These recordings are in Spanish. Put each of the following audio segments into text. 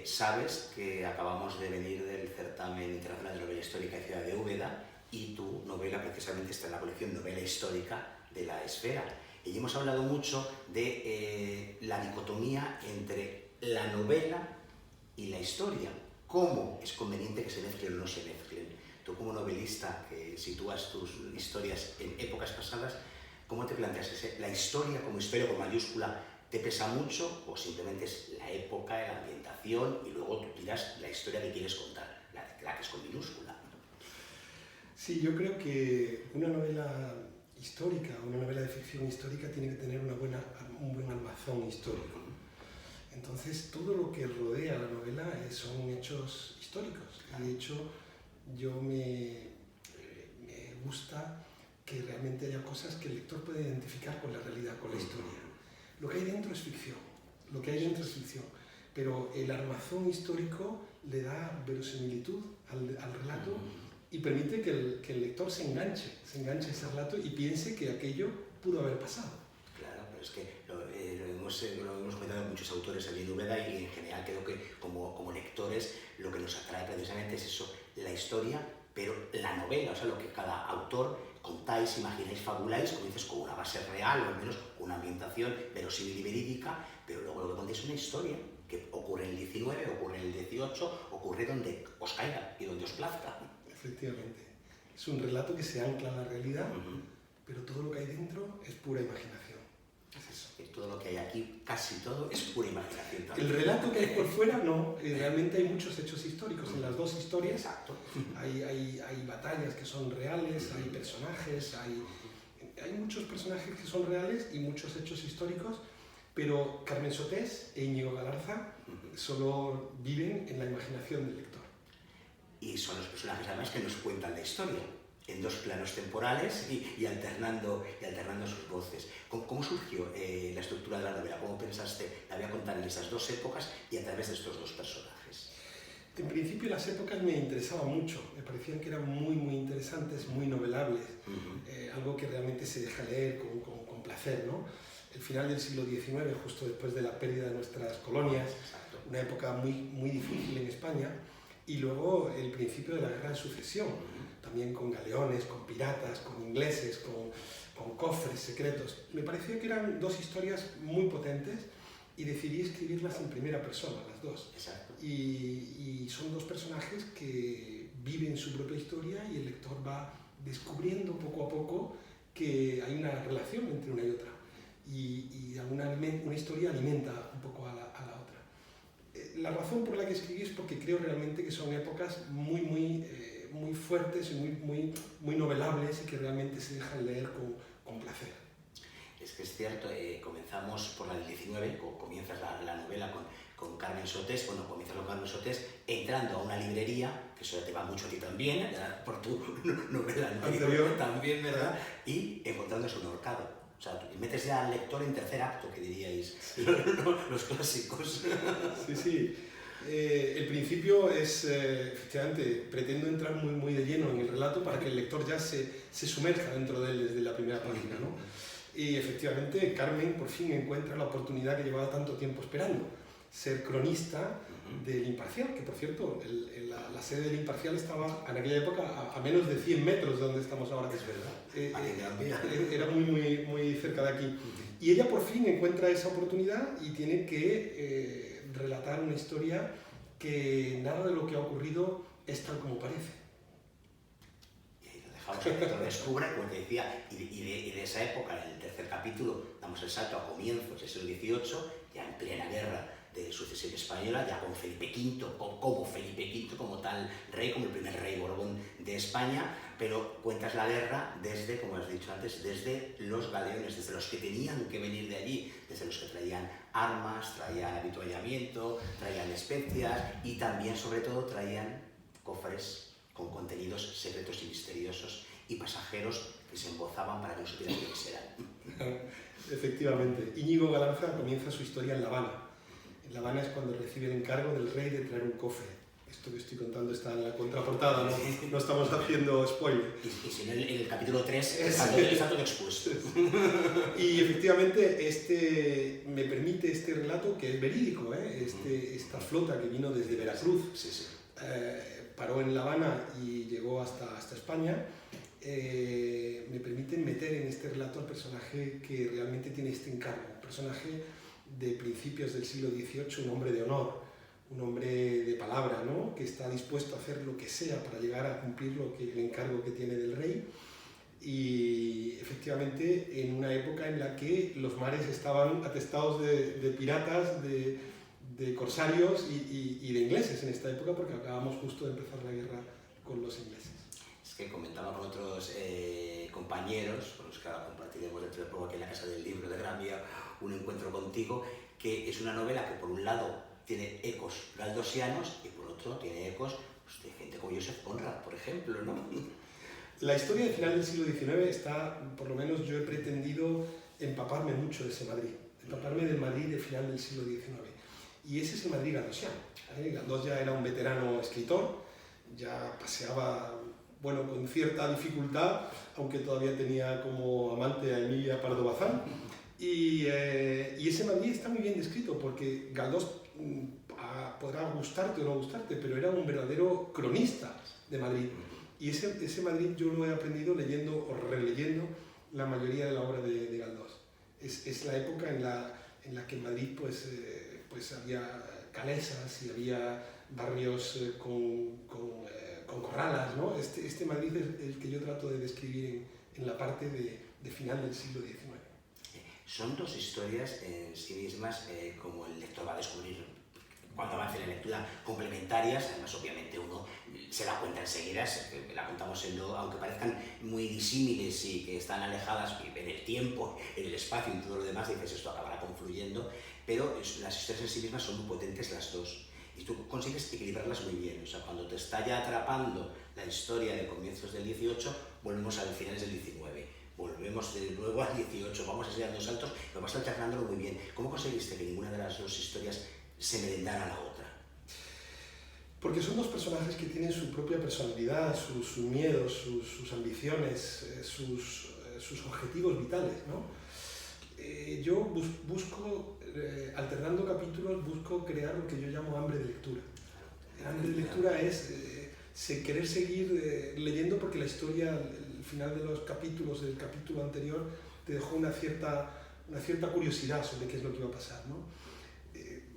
Sabes que acabamos de venir del certamen internacional de novela histórica de Ciudad de Úbeda y tu novela precisamente está en la colección Novela Histórica de La Esfera. Y hemos hablado mucho de la dicotomía entre la novela y la historia. ¿Cómo es conveniente que se mezclen o no se mezclen? Tú como novelista que sitúas tus historias en épocas pasadas, ¿cómo te planteas la historia como historia con mayúscula? ¿Te pesa mucho o simplemente es la época, la ambientación y luego tú tiras la historia que quieres contar, la que es con minúscula? Sí, yo creo que una novela histórica, una novela de ficción histórica tiene que tener un buen armazón histórico. Entonces, todo lo que rodea la novela son hechos históricos. De hecho, me gusta que realmente haya cosas que el lector puede identificar con la realidad, con la historia. Lo que hay dentro es ficción, pero el armazón histórico le da verosimilitud al relato y permite que el lector se enganche a ese relato y piense que aquello pudo haber pasado. Claro, pero es que lo hemos comentado con muchos autores allí en Úbeda y en general creo que como lectores lo que nos atrae precisamente es eso, la historia, pero la novela, o sea, lo que cada autor contáis, imagináis, fabuláis, como dices, con una base real, o al menos con una ambientación verosímil y verídica, pero luego lo que contáis es una historia que ocurre en el 19, ocurre en el 18, ocurre donde os caiga y donde os plazca. Efectivamente. Es un relato que se ancla en la realidad, pero todo lo que hay dentro es pura imaginación. Es eso. Todo lo que hay aquí, casi todo, es pura imaginación también. El relato que hay por fuera, no. Realmente hay muchos hechos históricos. En las dos historias hay batallas que son reales, hay personajes, hay muchos personajes que son reales y muchos hechos históricos, pero Carmen Sotés e Íñigo Galarza solo viven en la imaginación del lector. Y son los personajes además que nos cuentan la historia en dos planos temporales y alternando sus voces. ¿Cómo surgió la estructura de la novela? ¿Cómo pensaste la voy a contar en esas dos épocas y a través de estos dos personajes? En principio las épocas me interesaban mucho, me parecían que eran muy interesantes, muy novelables, algo que realmente se deja leer con placer, ¿no? El final del siglo XIX, justo después de la pérdida de nuestras colonias, una época muy difícil en España, y luego el principio de la Guerra de Sucesión, también con galeones, con piratas, con ingleses, con cofres secretos. Me pareció que eran dos historias muy potentes y decidí escribirlas en primera persona, las dos. Exacto. Y son dos personajes que viven su propia historia y el lector va descubriendo poco a poco que hay una relación entre una y otra. Y una historia alimenta un poco a la otra. La razón por la que escribí es porque creo realmente que son épocas muy fuertes y muy novelables y que realmente se dejan leer con placer. Es que es cierto, comenzamos por la del 19, comienzas la novela con Carmen Sotés, entrando a una librería, que eso ya te va mucho a ti también, por tu novela anterior también, ¿verdad? Y encontrándose un ahorcado. O sea, metes ya al lector en tercer acto, que diríais los clásicos. Sí. El principio es, efectivamente, pretendo entrar muy de lleno en el relato para que el lector ya se sumerja dentro de él desde la primera página, ¿no? Y efectivamente Carmen por fin encuentra la oportunidad que llevaba tanto tiempo esperando, ser cronista del Imparcial, que por cierto, la sede del Imparcial estaba en aquella época a menos de 100 metros de donde estamos ahora. Es verdad. Era muy cerca de aquí. Y ella por fin encuentra esa oportunidad y tiene que relatar una historia que nada de lo que ha ocurrido es tal como parece. Dejamos que el lector descubra, como te decía, y de esa época, en el tercer capítulo, damos el salto a comienzos del siglo XVIII, ya en plena guerra de sucesión española, ya con Felipe V, como Felipe V, como tal rey, como el primer rey Borbón de España, pero cuentas la guerra desde, como has dicho antes, desde los galeones, desde los que tenían que venir de allí, desde los que traían armas, traían avituallamiento, traían especias y también, sobre todo, traían cofres con contenidos secretos y misteriosos y pasajeros que se embozaban para que no supieran quiénes eran. Efectivamente, Íñigo Galarza comienza su historia en La Habana. En La Habana es cuando recibe el encargo del rey de traer un cofre. Esto que estoy contando está en la contraportada, no estamos haciendo spoiler. Y si no, en el capítulo 3 está todo expuesto. Y efectivamente me permite este relato, que es verídico, esta flota que vino desde Veracruz, paró en La Habana y llegó hasta España, me permite meter en este relato al personaje que realmente tiene este encargo, un personaje de principios del siglo XVIII, un hombre de honor, un hombre de palabra, ¿no? Que está dispuesto a hacer lo que sea para llegar a cumplir el encargo que tiene del rey. Y efectivamente en una época en la que los mares estaban atestados de piratas, de corsarios y de ingleses en esta época, porque acabamos justo de empezar la guerra con los ingleses. Es que comentaba con otros compañeros, con los que ahora compartiremos dentro de poco aquí en la Casa del Libro de Gran Vía un encuentro contigo, que es una novela que por un lado tiene ecos galdosianos y por otro tiene ecos pues, de gente como Joseph Conrad, por ejemplo, ¿no? La historia del final del siglo XIX está, por lo menos yo he pretendido empaparme mucho de ese Madrid, empaparme del Madrid del final del siglo XIX. Y ese es el Madrid galdosiano. Galdós ya era un veterano escritor, ya paseaba, bueno, con cierta dificultad, aunque todavía tenía como amante a Emilia Pardo Bazán. Y ese Madrid está muy bien descrito, porque Galdós podrá gustarte o no gustarte, pero era un verdadero cronista de Madrid. Y ese Madrid yo lo he aprendido leyendo o releyendo la mayoría de la obra de Galdós. Es la época en la que en Madrid pues había calesas y había barrios con corralas, ¿no? Este Madrid es el que yo trato de describir en la parte de final del siglo XIX. Son dos historias en sí mismas, como el lector va a descubrir cuando avance la lectura, complementarias. Además, obviamente, uno se da cuenta enseguida, la contamos aunque parezcan muy disímiles y que están alejadas en el tiempo, en el espacio y todo lo demás, dices, esto acabará confluyendo, pero las historias en sí mismas son muy potentes las dos. Y tú consigues equilibrarlas muy bien. O sea, cuando te está ya atrapando la historia de comienzos del 18, volvemos a los finales del 19. Volvemos de nuevo al 18, vamos a seguir dando saltos, pero vas alternándolo muy bien. ¿Cómo conseguiste que ninguna de las dos historias se merendara a la otra? Porque son dos personajes que tienen su propia personalidad, sus miedos, sus ambiciones, sus objetivos vitales, ¿no? Yo busco, alternando capítulos, busco crear lo que yo llamo hambre de lectura. El hambre de lectura es querer seguir leyendo, porque la historia, al final de los capítulos, del capítulo anterior, te dejó una cierta curiosidad sobre qué es lo que iba a pasar, ¿no?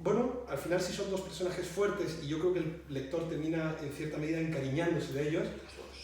Bueno, al final sí son dos personajes fuertes y yo creo que el lector termina en cierta medida encariñándose de ellos,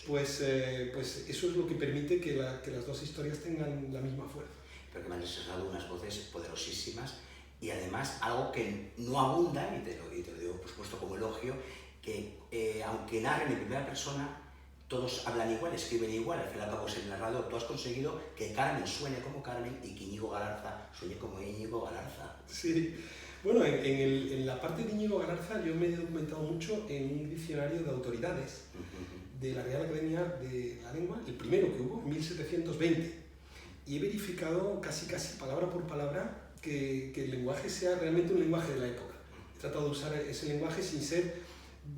pues eso es lo que permite que las dos historias tengan la misma fuerza. Pero que me han expresado unas voces poderosísimas y además algo que no abunda, y te lo digo por supuesto como elogio, que aunque narren en primera persona, todos hablan igual, escriben igual, al fin y al cabo es el narrador. Tú has conseguido que Carmen suene como Carmen y que Íñigo Galarza suene como Íñigo Galarza. Sí. Bueno, en la parte de Íñigo Galarza yo me he documentado mucho en un diccionario de autoridades de la Real Academia de la Lengua, el primero que hubo, en 1720. Y he verificado casi palabra por palabra que el lenguaje sea realmente un lenguaje de la época. He tratado de usar ese lenguaje sin ser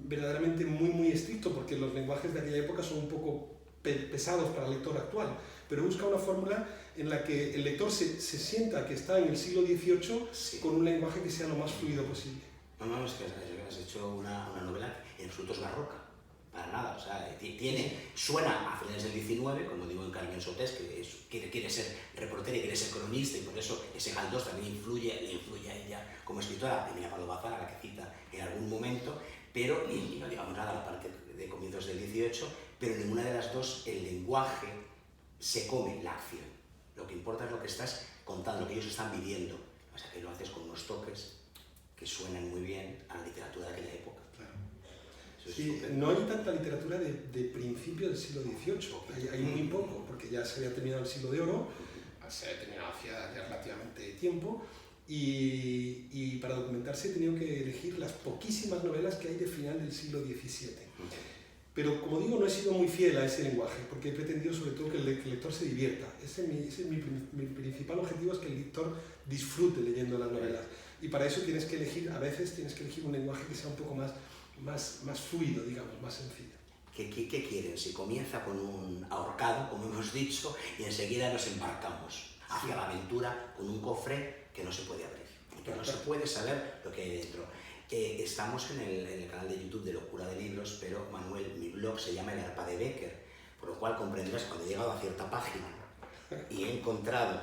verdaderamente muy estricto, porque los lenguajes de aquella época son un poco pesados para el lector actual, pero busca una fórmula en la que el lector se sienta que está en el siglo XVIII, sí, con un lenguaje que sea lo más fluido posible. No, es que has hecho una novela en absoluto es barroca, para nada. O sea, suena a finales del 19, como digo en Carmen Sotés, que quiere ser reportera y quiere ser cronista, y por eso ese Galdós también le influye a ella como escritora, Emilia Pardo Bazán, a la que cita en algún momento, pero, y no digamos nada, la parte de comienzos del 18, pero en ninguna de las dos el lenguaje se come la acción. Lo que importa es lo que estás contando, lo que ellos están viviendo. O sea, que lo haces con unos toques que suenan muy bien a la literatura de aquella época. Claro. Sí, no hay tanta literatura de principio del siglo XVIII, hay muy poco, porque ya se había terminado el siglo de oro, se había terminado hacía ya relativamente tiempo, y para documentarse he tenido que elegir las poquísimas novelas que hay de final del siglo XVII. Pero, como digo, no he sido muy fiel a ese lenguaje, porque he pretendido sobre todo que el lector se divierta. Ese es mi principal objetivo, es que el lector disfrute leyendo las novelas. Y para eso a veces tienes que elegir un lenguaje que sea un poco más más fluido, digamos, más sencillo. ¿Qué quieren? Si comienza con un ahorcado, como hemos dicho, y enseguida nos embarcamos hacia la aventura con un cofre que no se puede abrir, y que no se puede saber lo que hay dentro. Estamos en el canal de YouTube de Locura de Libros, pero Manuel, mi blog se llama El Arpa de Bécquer, por lo cual comprenderás cuando he llegado a cierta página y he encontrado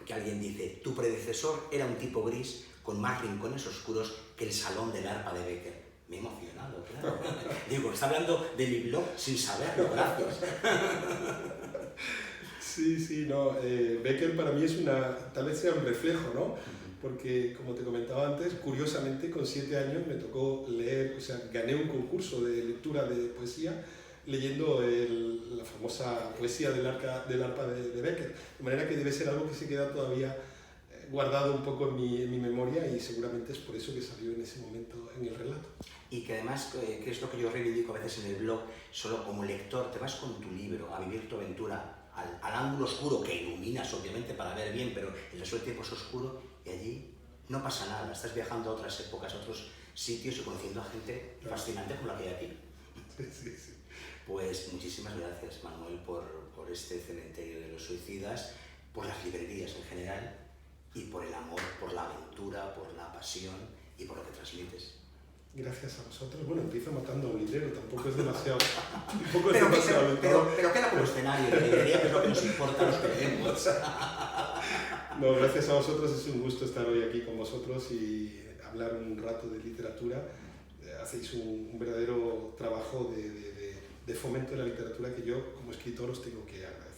que alguien dice: tu predecesor era un tipo gris con más rincones oscuros que el salón del Arpa de Bécquer. Me he emocionado, claro. Digo, está hablando de mi blog sin saberlo, gracias. Sí, no, Bécquer para mí es tal vez sea un reflejo, ¿no? Porque, como te comentaba antes, curiosamente con 7 años me tocó leer, o sea, gané un concurso de lectura de poesía leyendo la famosa poesía del Arpa de Bécquer, de manera que debe ser algo que se queda todavía guardado un poco en mi memoria, y seguramente es por eso que salió en ese momento en el relato. Y que además, que es lo que yo reivindico a veces en el blog, solo como lector te vas con tu libro a vivir tu aventura al ángulo oscuro, que iluminas obviamente para ver bien, pero el resto del tiempo es oscuro, y allí no pasa nada, estás viajando a otras épocas, a otros sitios y conociendo a gente fascinante como la que hay aquí. Sí. Pues muchísimas gracias, Manuel, por este excelente de los suicidas, por las librerías en general y por el amor, por la aventura, por la pasión y por lo que transmites. Gracias a vosotros. Bueno, empiezo matando a un librero, tampoco es demasiado. Pero queda como escenario de librería, que es lo que nos importa a los que leemos. No, gracias a vosotros, es un gusto estar hoy aquí con vosotros y hablar un rato de literatura. Hacéis un verdadero trabajo de fomento de la literatura que yo, como escritor, os tengo que agradecer.